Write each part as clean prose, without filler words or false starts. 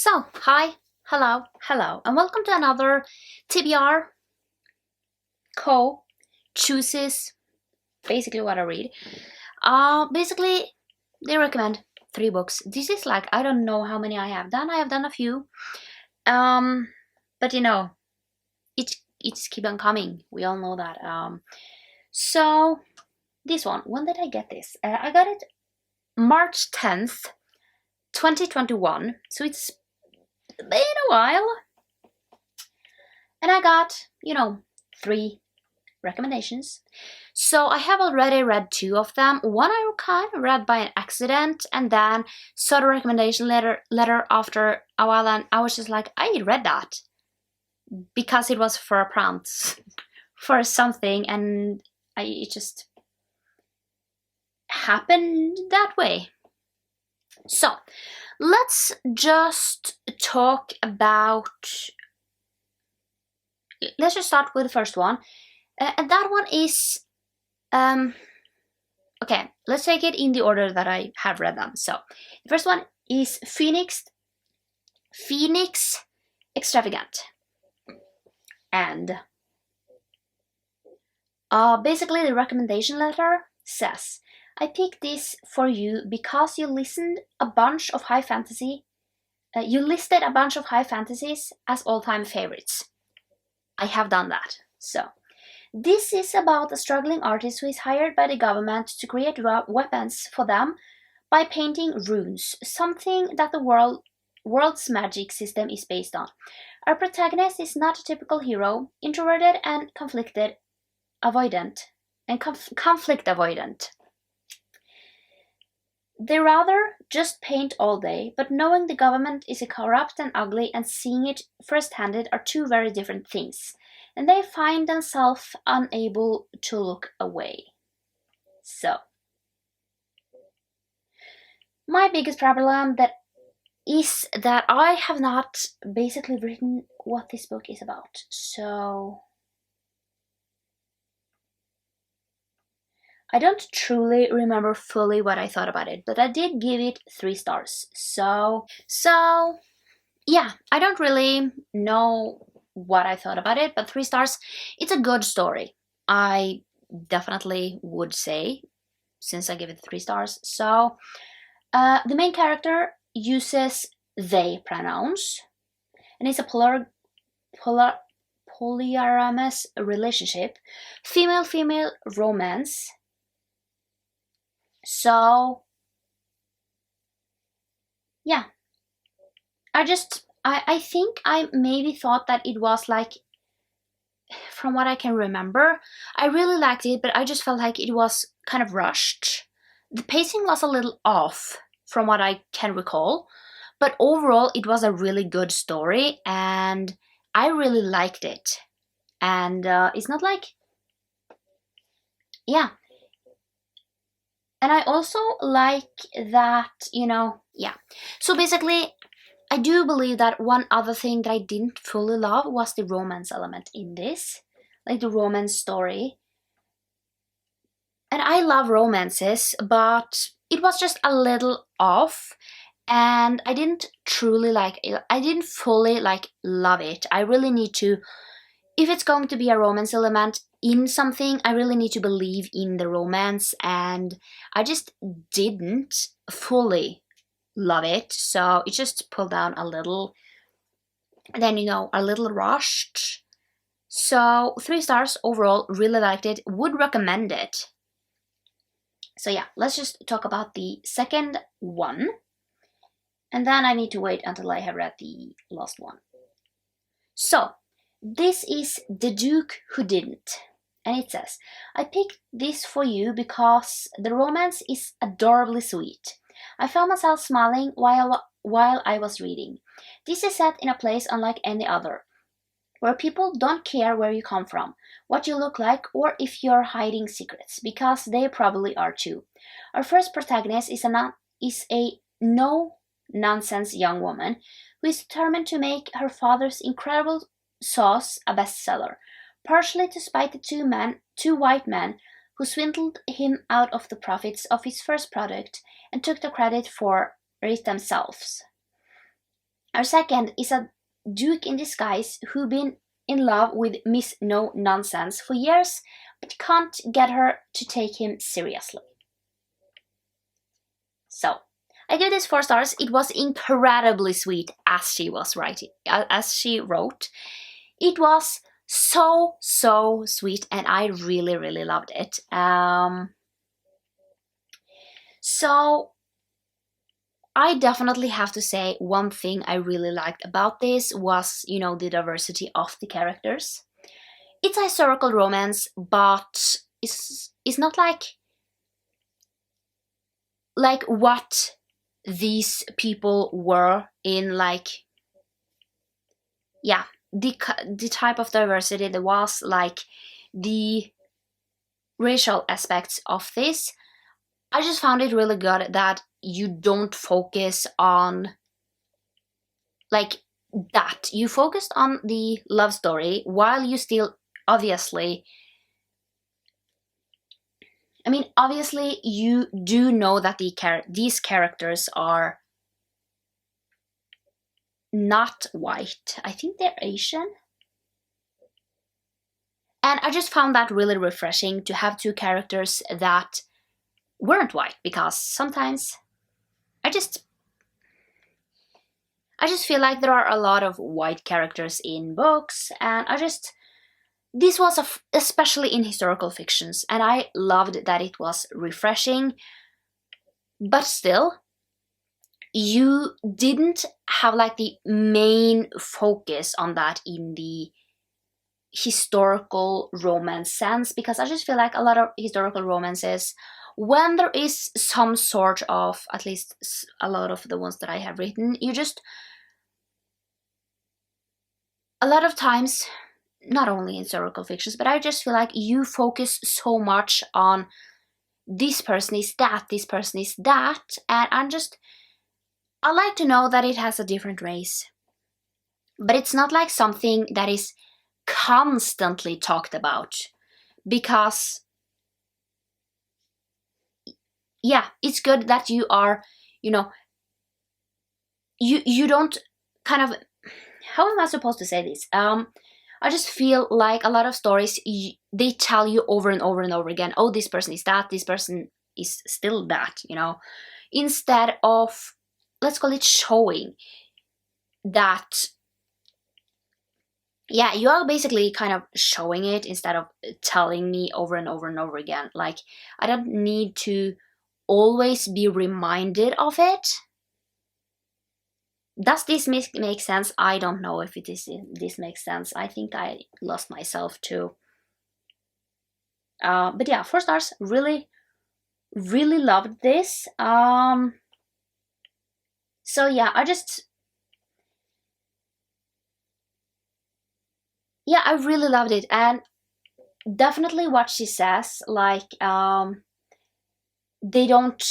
So, hi, hello, and welcome to another TBR Co chooses basically what I read. Basically, they recommend 3 books. This is like, I don't know how many I have done. I have done a few. But it's keep on coming. We all know that. So this one, when did I get this? I got it March 10th, 2021. So it's been a while. And I got, 3 recommendations. So I have already read 2 of them. One I kind of read by an accident, and then saw the recommendation letter after a while, and I was just like, I read that because it was for a prompt for something, and it just happened that way. So let's just talk about. Let's just start with the first one. And that one is, okay, let's take it in the order that I have read them. So, the first one is Phoenix Extravagant. And basically the recommendation letter says, I picked this for you because you listed a bunch of high fantasies as all-time favorites. I have done that. So, this is about a struggling artist who is hired by the government to create weapons for them by painting runes, something that the world's magic system is based on. Our protagonist is not a typical hero, introverted and conflict avoidant. They rather just paint all day, but knowing the government is corrupt and ugly and seeing it first-handed are 2 very different things, and they find themselves unable to look away. So, my biggest problem is that I have not basically written what this book is about. So, I don't truly remember fully what I thought about it, but I did give it 3 stars. So yeah, I don't really know what I thought about it, but 3 stars. It's a good story. I definitely would say, since I give it 3 stars. So the main character uses they pronouns, and it's a polyamorous relationship, female romance. So yeah, I think I maybe thought that it was like, from what I can remember, I really liked it, but I just felt like it was kind of rushed. The pacing was a little off from what I can recall, but overall it was a really good story and I really liked it. And it's not like, yeah. And I also like that, yeah. So basically, I do believe that one other thing that I didn't fully love was the romance element in this, like the romance story. And I love romances, but it was just a little off, and I didn't truly like it. I didn't fully love it. I really need to, if it's going to be a romance element in something, I really need to believe in the romance, and I just didn't fully love it, so it just pulled down a little, then a little rushed. So 3 stars overall, really liked it, would recommend it. So yeah, let's just talk about the second one, and then I need to wait until I have read the last one. So this is The Duke Who Didn't, and it says, I picked this for you because the romance is adorably sweet. I found myself smiling while I was reading. This is set in a place unlike any other, where people don't care where you come from, what you look like, or if you're hiding secrets, because they probably are too. Our first protagonist is a no-nonsense young woman who is determined to make her father's incredible sauce a bestseller, partially to spite the 2 white men who swindled him out of the profits of his first product and took the credit for it themselves. Our second is a duke in disguise who been in love with Miss No Nonsense for years, but can't get her to take him seriously. So, I give this 4 stars. It was incredibly sweet as she was writing, as she wrote. It was so sweet, and I really loved it. So I definitely have to say one thing I really liked about this was, the diversity of the characters. It's a historical romance, but it's not like what these people were in, like, yeah, the type of diversity there was, like the racial aspects of this. I just found it really good that you don't focus on like that. You focused on the love story while you still obviously, obviously you do know that these characters are not white. I think they're Asian. And I just found that really refreshing to have two characters that weren't white, because sometimes I just feel like there are a lot of white characters in books, and this was especially in historical fictions, and I loved that it was refreshing, but still, you didn't have like the main focus on that in the historical romance sense, because I just feel like a lot of historical romances, when there is some sort of, at least a lot of the ones that I have written, a lot of times, not only in historical fictions, but I just feel like you focus so much on this person is that, this person is that, and I like to know that it has a different race. But it's not like something that is constantly talked about, because yeah, it's good that you are, you don't kind of, how am I supposed to say this? I just feel like a lot of stories, they tell you over and over and over again, oh, this person is that, this person is still that, instead of, let's call it, showing that, yeah, you are basically kind of showing it instead of telling me over and over and over again. Like, I don't need to always be reminded of it. Does this make sense? I don't know if this makes sense. I think I lost myself too. But yeah, 4 stars. Really loved this. So yeah, I really loved it, and definitely what she says, like, they don't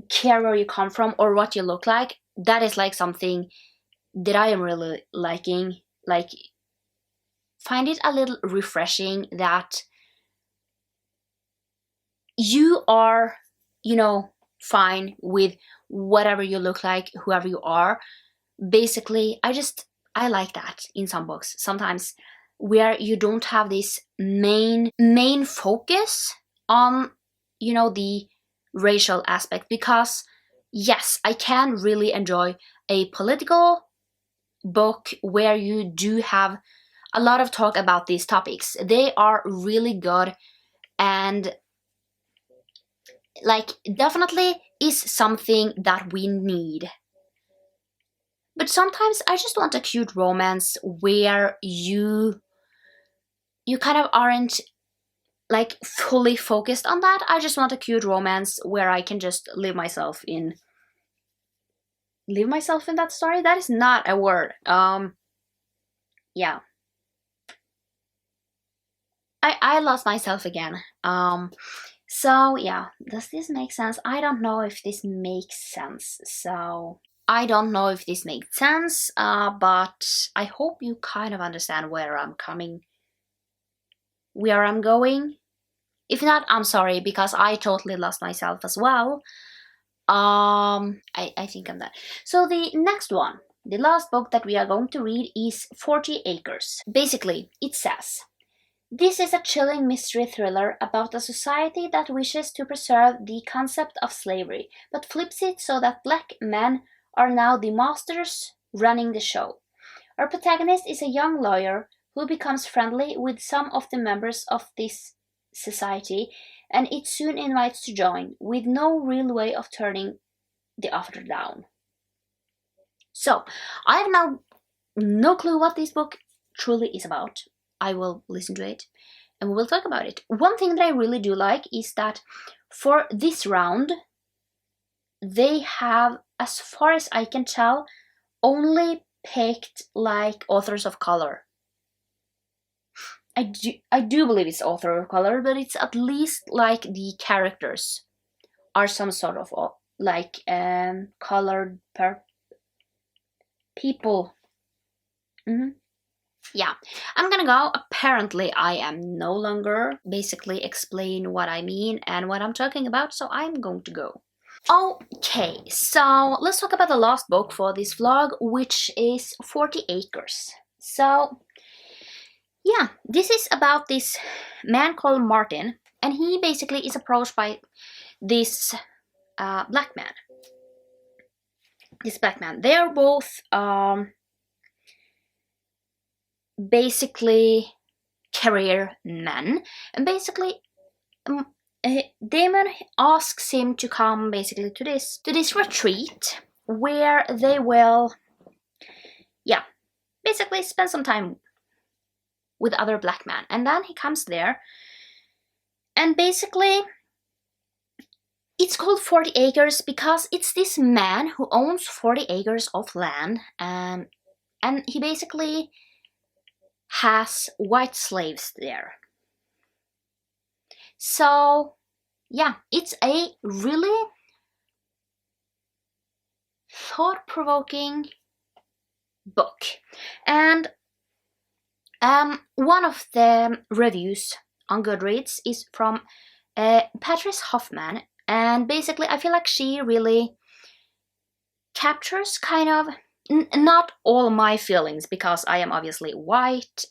care where you come from or what you look like. That is like something that I am really liking. Like, find it a little refreshing that you are, fine with whatever you look like, whoever you are. Basically, I like that in some books sometimes, where you don't have this main focus on, the racial aspect, because yes, I can really enjoy a political book where you do have a lot of talk about these topics. They are really good, and like, definitely is something that we need. But sometimes I just want a cute romance where you kind of aren't like fully focused on that. I just want a cute romance where I can just live myself in that story. That is not a word. Yeah. I lost myself again. So yeah, does this make sense? I don't know if this makes sense. So I don't know if this makes sense, but I hope you kind of understand where I'm going. If not, I'm sorry, because I totally lost myself as well. I think I'm that. So the next one the last book that we are going to read is 40 Acres. Basically, it says, this is a chilling mystery thriller about a society that wishes to preserve the concept of slavery, but flips it so that black men are now the masters running the show. Our protagonist is a young lawyer who becomes friendly with some of the members of this society, and it soon invites to join, with no real way of turning the offer down. So, I have now no clue what this book truly is about. I will listen to it and we will talk about it. One thing that I really do like is that for this round, they have, as far as I can tell, only picked like authors of color. I do believe it's author of color, but it's at least like the characters are some sort of like colored people. Yeah, I'm gonna go. Apparently, I am no longer basically explain what I mean and what I'm talking about, so I'm going to go. Okay, so let's talk about the last book for this vlog, which is 40 Acres. So, yeah, this is about this man called Martin, and he basically is approached by this black man. This black man. They are both basically career men, and basically Damon asks him to come basically to this retreat where they will, yeah, basically spend some time with other black men. And then he comes there, and basically it's called 40 Acres because it's this man who owns 40 acres of land, and he basically has white slaves there. So, yeah, it's a really thought-provoking book. And one of the reviews on GoodReads is from Patrice Hoffman, and basically I feel like she really captures kind of not all my feelings, because I am obviously white.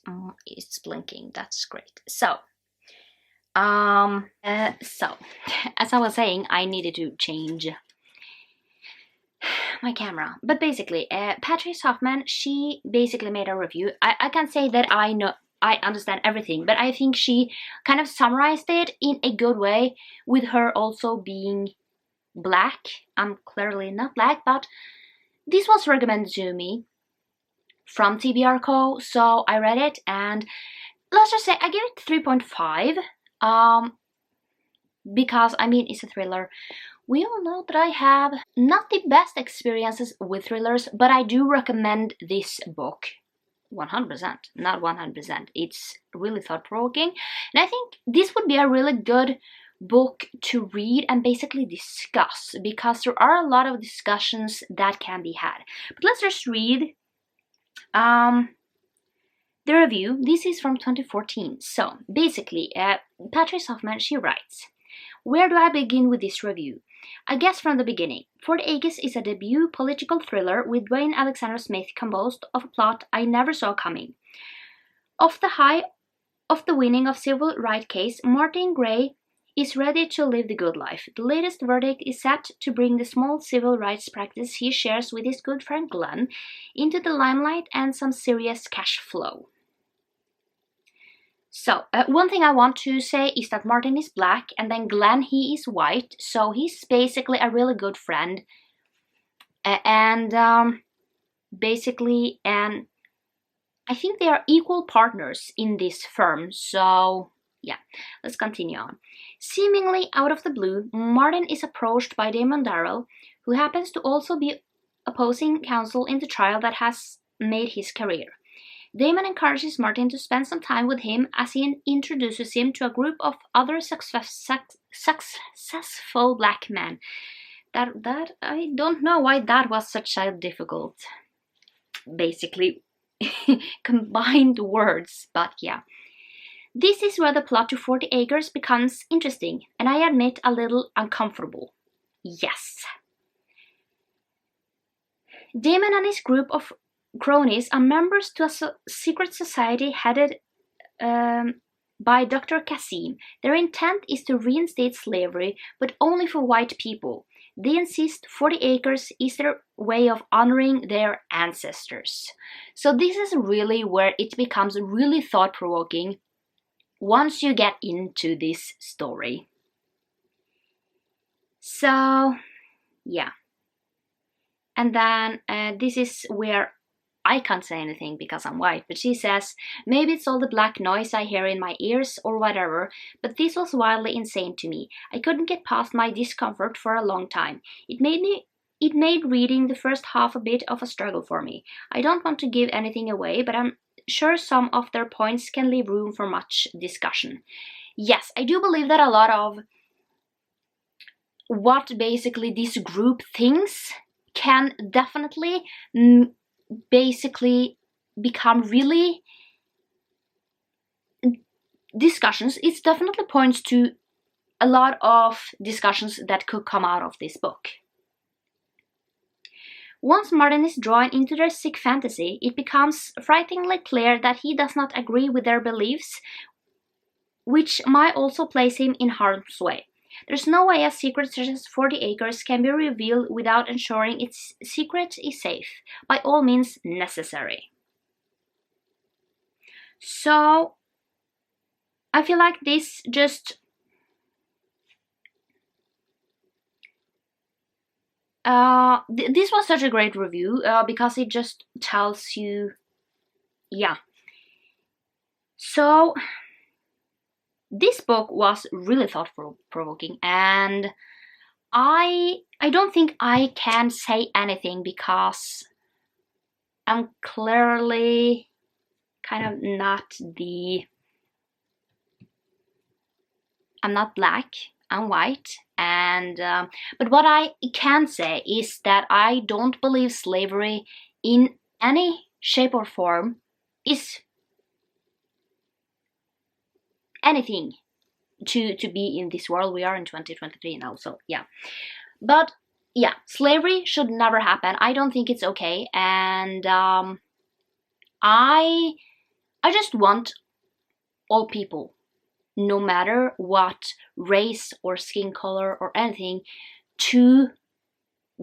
It's blinking, that's great. So as I was saying, I needed to change my camera. But basically, Patrice Hoffman, she basically made a review. I can't say that I understand everything, but I think she kind of summarized it in a good way, with her also being black. I'm clearly not black, but this was recommended to me from TBR Co, so I read it, and let's just say I give it 3.5. Because, I mean, it's a thriller. We all know that I have not the best experiences with thrillers, but I do recommend this book 100%, not 100%. It's really thought-provoking, and I think this would be a really good book to read and basically discuss, because there are a lot of discussions that can be had. But let's just read the review. This is from 2014. So basically, Patrice Hoffman, she writes, where do I begin with this review? I guess from the beginning. 40 Acres is a debut political thriller with Dwayne Alexander Smith, composed of a plot I never saw coming. Off the high of the winning of civil rights case, Martin Gray is ready to live the good life. The latest verdict is set to bring the small civil rights practice he shares with his good friend Glenn into the limelight and some serious cash flow. So, one thing I want to say is that Martin is black, and then Glenn, he is white, so he's basically a really good friend. Basically, and I think they are equal partners in this firm, so yeah, let's continue on. Seemingly out of the blue, Martin is approached by Damon Darrell, who happens to also be opposing counsel in the trial that has made his career. Damon encourages Martin to spend some time with him as he introduces him to a group of other successful black men. That I don't know why that was such a difficult, basically, combined words, but yeah. This is where the plot to 40 Acres becomes interesting, and I admit a little uncomfortable. Yes. Damon and his group of cronies are members to a secret society headed by Dr. Kasim. Their intent is to reinstate slavery, but only for white people. They insist 40 acres is their way of honoring their ancestors. So this is really where it becomes really thought-provoking once you get into this story. So, yeah. And then this is where I can't say anything because I'm white, but she says, maybe it's all the black noise I hear in my ears or whatever, but this was wildly insane to me. I couldn't get past my discomfort for a long time. It made reading the first half a bit of a struggle for me. I don't want to give anything away, but I'm sure some of their points can leave room for much discussion. Yes, I do believe that a lot of what basically this group thinks can definitely basically become really discussions. It definitely points to a lot of discussions that could come out of this book. Once Martin is drawn into their sick fantasy, it becomes frighteningly clear that he does not agree with their beliefs, which might also place him in harm's way. There's no way a secret such as 40 acres can be revealed without ensuring its secret is safe, by all means necessary. So, I feel like this just this was such a great review because it just tells you, yeah. So, this book was really thought-provoking, and I don't think I can say anything because I'm clearly kind of I'm not black, I'm white, and but what I can say is that I don't believe slavery in any shape or form is anything to be in this world. We are in 2023 now, so yeah. But yeah, slavery should never happen. I don't think it's okay, and I just want all people, no matter what race or skin color or anything, to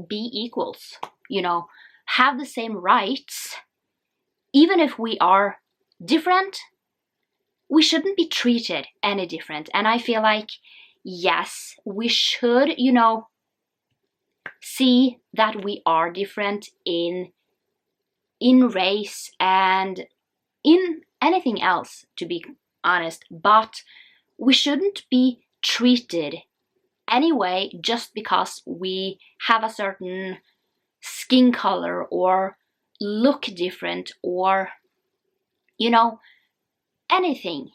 be equals, you know, have the same rights. Even if we are different, we shouldn't be treated any different. And I feel like, yes, we should, you know, see that we are different in race and in anything else, to be honest, but we shouldn't be treated anyway just because we have a certain skin color or look different or, you know, anything.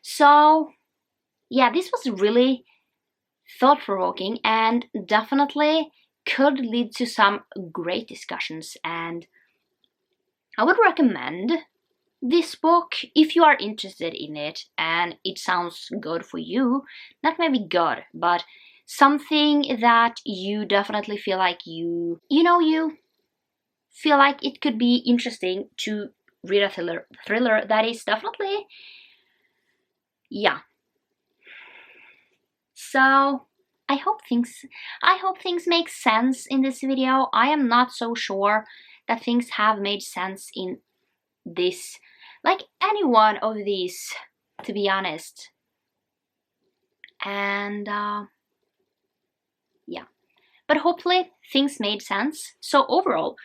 So yeah, this was really thought-provoking and definitely could lead to some great discussions, and I would recommend this book if you are interested in it and it sounds good for you. Not maybe good, but something that you definitely feel like you feel like it could be interesting to read a thriller that is definitely, yeah. So I hope things make sense in this video. I am not so sure that things have made sense in this, like any one of these, to be honest. And yeah, but hopefully things made sense. So overall,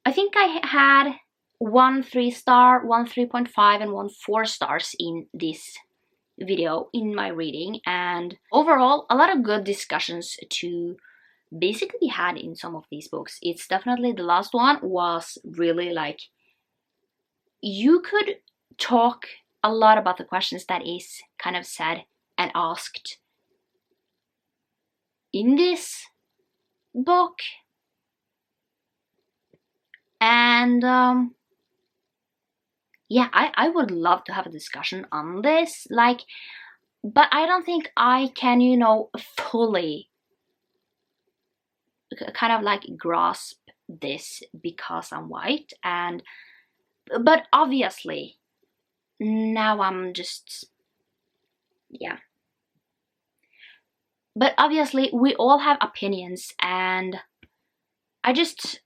I think I had 1 3-star, 1 3.5, and 1 4 stars in this video in my reading, and overall a lot of good discussions to basically be had in some of these books. It's definitely, the last one was really like, you could talk a lot about the questions that is kind of said and asked in this book. And yeah, I would love to have a discussion on this, like, but I don't think I can, you know, fully kind of like grasp this because I'm white, but obviously now I'm just, yeah. But obviously we all have opinions, and I just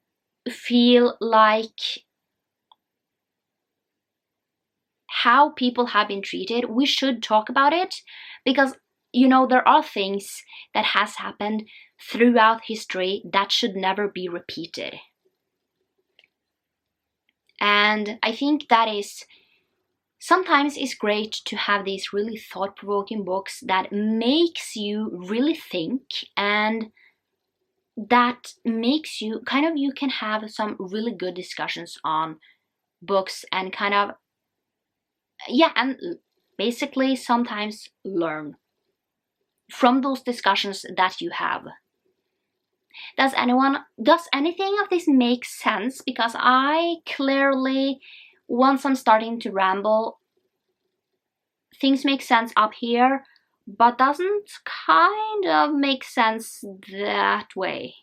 feel like how people have been treated, we should talk about it, because you know, there are things that has happened throughout history that should never be repeated. And I think that is, sometimes it's great to have these really thought-provoking books that makes you really think, and that makes you kind of, you can have some really good discussions on books and kind of, yeah, and basically sometimes learn from those discussions that you have. Does anything of this make sense? Because I clearly, once I'm starting to ramble, things make sense up here, but doesn't kind of make sense that way.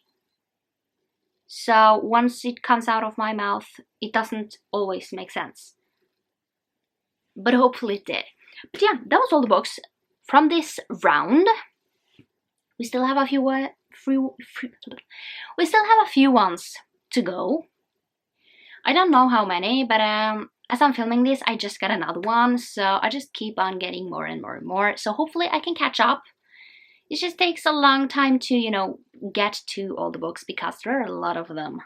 So once it comes out of my mouth, it doesn't always make sense. But hopefully it did. But yeah, that was all the books from this round. We still have a few we still have a few ones to go. I don't know how many, but as I'm filming this, I just got another one, so I just keep on getting more and more and more. So hopefully I can catch up. It just takes a long time to, you know, get to all the books because there are a lot of them.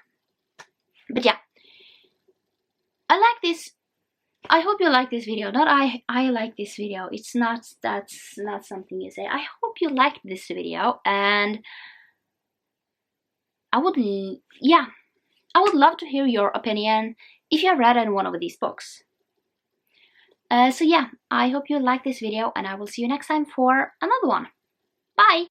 But yeah, I like this. I hope you like this video. Not I like this video. It's not, that's not something you say. I hope you liked this video, and I would love to hear your opinion if you have read any one of these books. So yeah, I hope you like this video, and I will see you next time for another one. Bye!